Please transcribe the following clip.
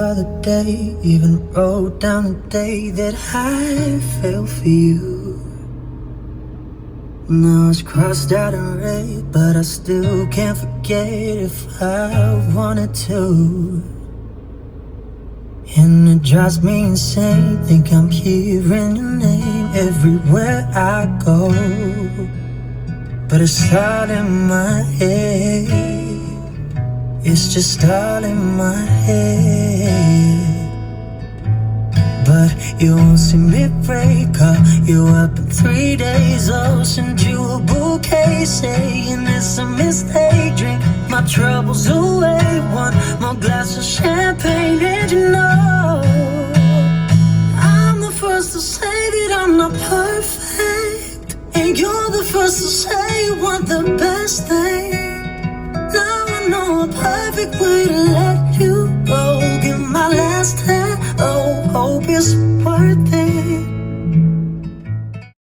other day, even wrote down the day that I fell for you. Now it's crossed out in red, but I still can't forget if I wanted to. And it drives me insane, think I'm hearing your name everywhere I go. But it's all in my head, it's just all in my head. But you won't see me break up. You up in 3 days, I'll send you a bouquet saying it's a mistake. Drink my troubles away, one more glass of champagne. And you know I'm the first to say that I'm not perfect, and you're the first to say you want the best thing. Now I know a perfect way to let you go. Give my last hello, hope you're